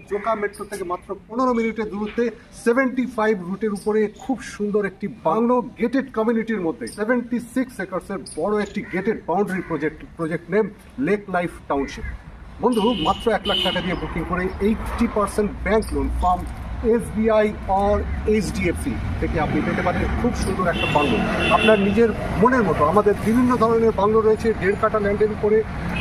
Joka metro থেকে মাত্র 15 মিনিটের দূরত্বে 75 রুটের উপরে খুব সুন্দর একটি বাংলো গেটেড কমিউনিটির মধ্যে 76 একর্সের বড় একটি gated boundary project name lake life township. বন্ধু, মাত্র 1 লাখ টাকা দিয়ে বুকিং করে 80% bank loan from SBI or HDFC থেকে আপনি পেতে পারেন খুব সুন্দর একটা বাংলো আপনার নিজের মনের মতো। আমাদের বিভিন্ন ধরনের বাংলো রয়েছে 1.5 কাঠা ল্যান্ডের উপরে,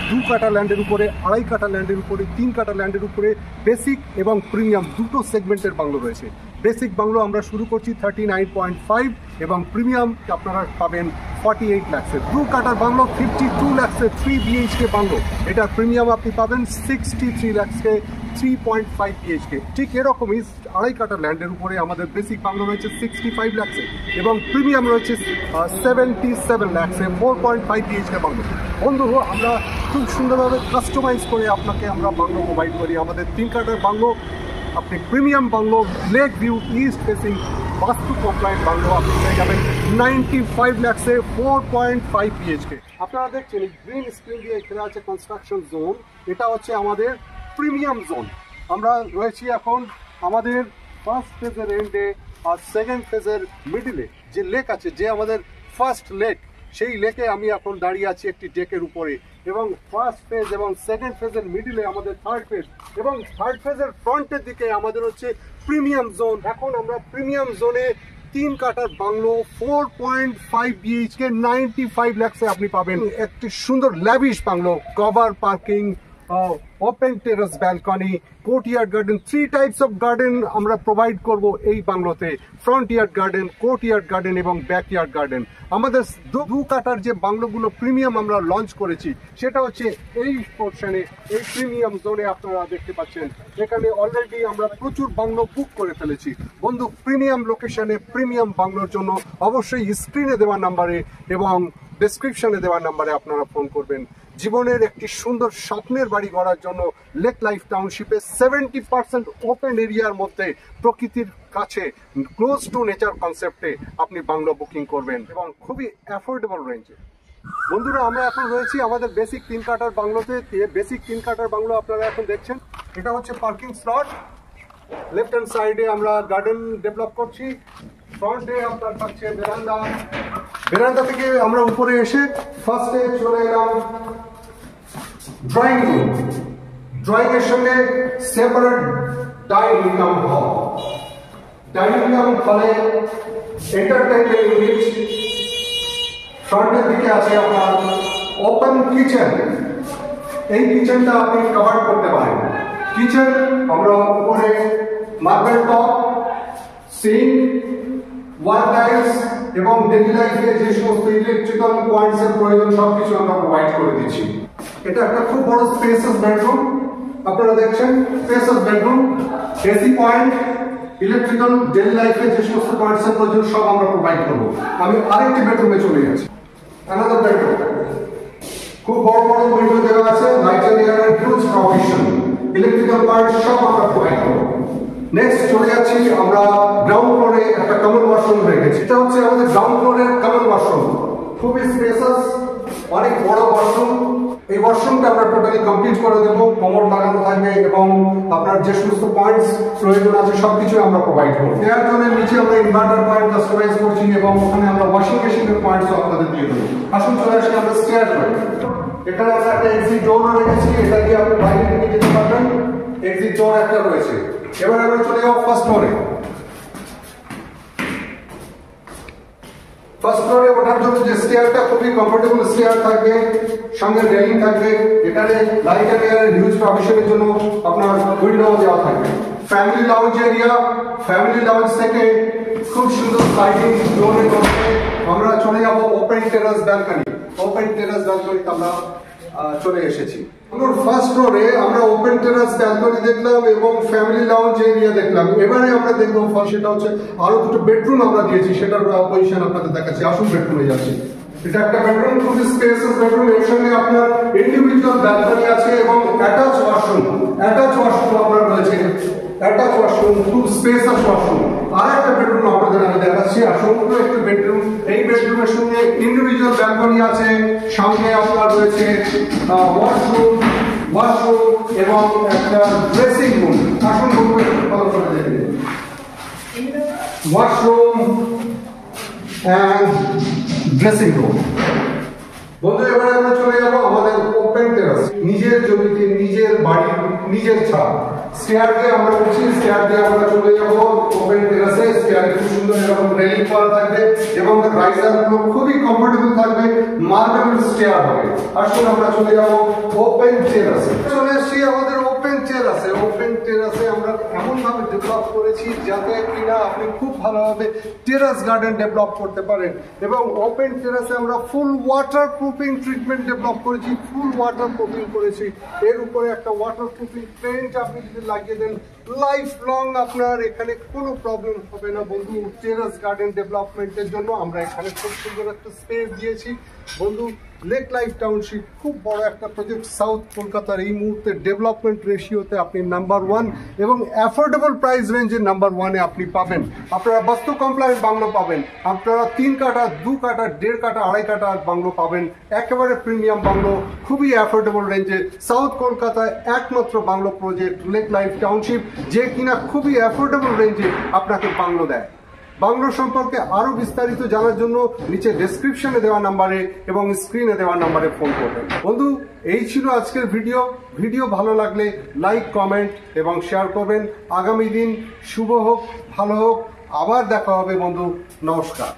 2 কাঠা ল্যান্ডের উপরে, 2.5 কাঠা ল্যান্ডের উপরে, 3 কাঠা ল্যান্ডের উপরে। বেসিক এবং প্রিমিয়াম দুটো সেগমেন্টের বাংলো রয়েছে। বেসিক বাংলো আমরা শুরু করছি 39.5 এবং প্রিমিয়াম আপনারা পাবেন 48 লাখসের। 2 কাঠার বাংলো 52 লাখসের 3 BHK বাংলো, এটা প্রিমিয়াম আপনি পাবেন 63 লাখসকে 3.5 BHK। ঠিক এরকমই 2.5 কাঠা ল্যান্ডের উপরে আমাদের বেসিক বাংলো রয়েছে 65 লাখসে এবং প্রিমিয়াম রয়েছে 77 লাখসে 4.5 BHK বাংলো। বন্ধু, আমরা খুব সুন্দরভাবে কাস্টমাইজ করে আপনাকে আমরা বাংলো প্রোভাইড করি। আমাদের 3 কাঠার বাংলো আপনি premium bungalow lake view east facing বাস্তু কমপ্লায়েন্ট বাংলো আপনি পেয়ে যাবেন 95 লাখসে 4.5 BHK। আপনারা দেখছেন গ্রিন স্ক্রিন দিয়ে এখানে আছে কনস্ট্রাকশন জোন, এটা হচ্ছে আমাদের প্রিমিয়াম জোন। আমরা রয়েছি এখন আমাদের ফার্স্ট ফেজের এন্ডে আর সেকেন্ড ফেজের মিডিলে যে লেক আছে, যে আমাদের ফার্স্ট লেক, সেই লেকে আমি এখন দাঁড়িয়ে আছি একটি ডেকের উপরে। এবং ফার্স্ট ফেজ এবং সেকেন্ড ফেজের মিডিলে আমাদের থার্ড ফেজ এবং থার্ড ফেজের ফ্রন্টের দিকে আমাদের হচ্ছে প্রিমিয়াম জোন। এখন আমরা প্রিমিয়াম জোনে 3 কাঠার বাংলো 4.5 BHK 95 লাখসে আপনি পাবেন একটি সুন্দর lavish bungalow, cover parking, open terrace balcony, courtyard garden. 3 types of garden আমরা প্রোভাইড করব এই বাংলোতে, front yard garden, courtyard garden এবং ব্যাকইয়ার্ড গার্ডেন। আমাদের 2 কাঠার যে বাংলোগুলো প্রিমিয়াম আমরা লঞ্চ করেছি সেটা হচ্ছে এই পোর্শনে, এই প্রিমিয়াম জোনে আপনারা দেখতে পাচ্ছেন। এখানে অলরেডি আমরা প্রচুর বাংলো বুক করে ফেলেছি। বন্ধু, প্রিমিয়াম লোকেশনে প্রিমিয়াম বাংলোর জন্য অবশ্যই স্ক্রিনে দেওয়া নাম্বারে এবং ডেসক্রিপশনে দেওয়া নাম্বারে আপনারা ফোন করবেন। জীবনের একটি সুন্দর স্বপ্নের বাড়ি গড়ার জন্য লেক লাইফ টাউনশিপে 70% ওপেন এরিয়ার মধ্যে প্রকৃতির কাছে ক্লোজ টু নেচার কনসেপ্টে আপনি বাংলো বুকিং করবেন এবং খুবই অ্যাফোর্ডেবল রেঞ্জে। বন্ধুরা, আমরা এখন রয়েছি আমাদের বেসিক 3 কাঠার বাংলোতে। বেসিক 3 কাঠার বাংলো আপনারা এখন দেখছেন, এটা হচ্ছে পার্কিং স্লট। লেফট হ্যান্ড সাইডে আমরা গার্ডেন ডেভেলপ করছি। ফ্রন্টে আপনার থাকছে বেরান্দা। বেরান্দা থেকে আমরা উপরে এসে ফার্স্টে চলে এলাম ড্রয়িং রুম। ড্রয়িং এর সঙ্গে সেপারেট ডাইনিং হল। ডাইনিং হলে এন্টারটেইনমেন্ট ইউনিট। ফ্রন্টের দিকে আছে আপনার ওপেন কিচেন। এই কিচেনটা আপনি কভার করতে পারেন। কিচেন আমরা উপরে marble top, sink, wall tiles এবং ডেইলি লাইফে যে সমস্ত ইলেকট্রিক্যাল পয়েন্টস এর প্রয়োজন সবকিছু আমরা প্রোভাইড করে দিচ্ছি। এটা একটা খুব বড় স্পেসিয়াস বেডরুম। আপনারা দেখছেন spacious bedroom, AC point, electrical daily লাইফে যে সমস্ত পয়েন্টস এর প্রয়োজন সব আমরা প্রোভাইড করব। আমি আরেকটি বেডরুমে চলে যাচ্ছি। অ্যানাদার বেডরুম, খুব বড় বড় উইন্ডো দেওয়া আছে, লাইটের এয়ারের হিউজ প্রভিশন, ইলেকট্রিক্যাল পয়েন্ট সব আমরা প্রোভাইড করব। নেক্সট চলে যাচ্ছি আমরা গ্রাউন্ড ফ্লোরে একটা কমন ওয়াশরুম রেখেছি। এটা হচ্ছে আমাদের গ্রাউন্ড ফ্লোরের কমন ওয়াশরুম, খুবই স্পেসাস, অনেক বড় ওয়াশরুম। এই ওয়াশরুমটা আমরা টোটালি কমপ্লিট করে দেবো, কমোড লাগানো থাকবে এবং আপনার যে সমস্ত পয়েন্টস প্রয়োজন আছে সবকিছু আমরা প্রোভাইড করবো। এর জন্য নিচে আমরা ইনভার্টার পয়েন্ট কাস্টমাইজ করছি এবং ওখানে আমরা ওয়াশিং মেশিনের পয়েন্টসও আপনাদের দিয়ে দেবো। আসুন চলে আসি আমরা স্টেয়ার করে। এখানে আমরা একটা এক্সিট ডোরও রেখেছি, এটা দিয়ে আপনি বাইরে থেকে যেতে পারবেন। এক্সিট ডোর একটা রয়েছে। এবার আমরা চলে যাবো ফার্স্ট ফ্লোরে। ফার্স্ট ফ্লোরে ওঠার জন্য যে স্টেয়ারটা খুবই কমফোর্টেবল স্টেয়ার থাকবে, সঙ্গে রেলিং থাকবে। এখানে লাইট এন্ড এয়ার হিউজ প্রভিশনের জন্য আপনার উইন্ডো দেওয়া থাকবে। Family lounge area, family lounge থেকে খুব সুন্দর লাইটিং জোনের মধ্যে আমরা চলে যাব ওপেন টেরাস ব্যালকনি। ওপেন টেরাস ব্যালকনিতে আমরা চলে এসেছি। ফার্স্ট ফ্লোরে আমরা ওপেন টেরাস ব্যালকনি দেখলাম এবং ফ্যামিলি লাউঞ্জ এরিয়া দেখলাম। এবারে আমরা দেখবো সেটা হচ্ছে আরো দুটো বেডরুম আমরা দিয়েছি, সেটার পজিশন আপনাদের দেখাচ্ছি। আসুন বেডরুমে যাচ্ছি। এটা একটা বেডরুম, খুবই স্পেসিয়াস বেডরুম। এর সঙ্গে আপনার ইন্ডিভিজুয়াল ব্যালকনি আছে এবং অ্যাটাচ ওয়াশরুম। অ্যাটাচ ওয়াশরুম আপনার রয়েছে, অ্যাটাচ ওয়াশরুম, খুব স্পেসিয়াস ওয়াশরুম। আর একটা বেডরুম আপনাদের আমি দেখাচ্ছি। আসুন একটা বেডরুম, এই বেডরুমের সঙ্গে ইন্ডিভিজুয়াল ব্যালকনি আছে, সামনে আপনার রয়েছে ওয়াশরুম এবং একটা ড্রেসিং রুম। আসুন ড্রেসিং রুম। বন্ধু, এবারে আমরা চলে যাবো আমাদের ওপেন টেরাস, নিজের জমিতে, নিজের বাড়ির, নিজের ছাদ। স্টেয়ার দিয়ে আমরা উঠছি, স্টেয়ার দিয়ে আমরা চলে যাবো ওপেন টেরাসে। স্টেয়ারে খুব সুন্দর এরকম রেলিং করা থাকবে এবং রাইজার গুলো খুবই কমফোর্টেবল থাকবে, মার্বেল স্টেয়ার হবে। আসলে আমরা চলে যাবো ওপেন টেরাসে। চলে এসেছি আমাদের ওপেন টেরাসে। ওপেন টেরাসে আমরা এমন ভাবে ডেভেলপ করেছি যাতে কিনা আপনি খুব ভালোভাবে টেরাস গার্ডেন ডেভেলপ করতে পারেন। এবং ওপেন টেরাসে আমরা ফুল ওয়াটার প্রুফিং ট্রিটমেন্ট ডেভেলপ করেছি, ফুল ওয়াটার প্রুফিং করেছি। এর উপরে একটা ওয়াটার প্রুফিং পেইন্ট আপনি যদি লাগিয়ে দেন, লাইফ লং আপনার এখানে কোনো প্রবলেম হবে না। বন্ধু, টেরাস গার্ডেন ডেভেলপমেন্টের জন্য আমরা এখানে খুব সুন্দর একটা স্পেস দিয়েছি। বন্ধু, লেক লাইফ টাউনশিপ খুব বড় একটা প্রজেক্ট, সাউথ কলকাতার এই মুহূর্তে ডেভেলপমেন্ট রেশিওতে আপনি নাম্বার 1 এবং অ্যাফোর্ডেবল প্রাইস রেঞ্জে নাম্বার 1-এ আপনি পাবেন। আপনারা বাস্তু কমপ্লায়েন্ট বাংলো পাবেন, আপনারা 3 কাঠা, 2 কাঠা, 1.5 কাঠা, 2.5 কাঠা বাংলো পাবেন, একেবারে প্রিমিয়াম বাংলো, খুবই অ্যাফোর্ডেবল রেঞ্জে। সাউথ কলকাতায় একমাত্র bungalow project lake life township, যে কিনা খুবই অ্যাফোর্ডেবল রেঞ্জে আপনাকে বাংলো দেয়। বাংলো সম্পর্কে আরো বিস্তারিত জানার জন্য নিচে ডেসক্রিপশনে দেওয়া নাম্বারে এবং স্ক্রিনে দেওয়া নাম্বারে ফোন করবেন। বন্ধু, এই ছিল আজকের ভিডিও ভালো লাগলে লাইক, কমেন্ট এবং শেয়ার করবেন। আগামী দিন শুভ হোক, ভালো হোক। আবার দেখা হবে বন্ধু, নমস্কার।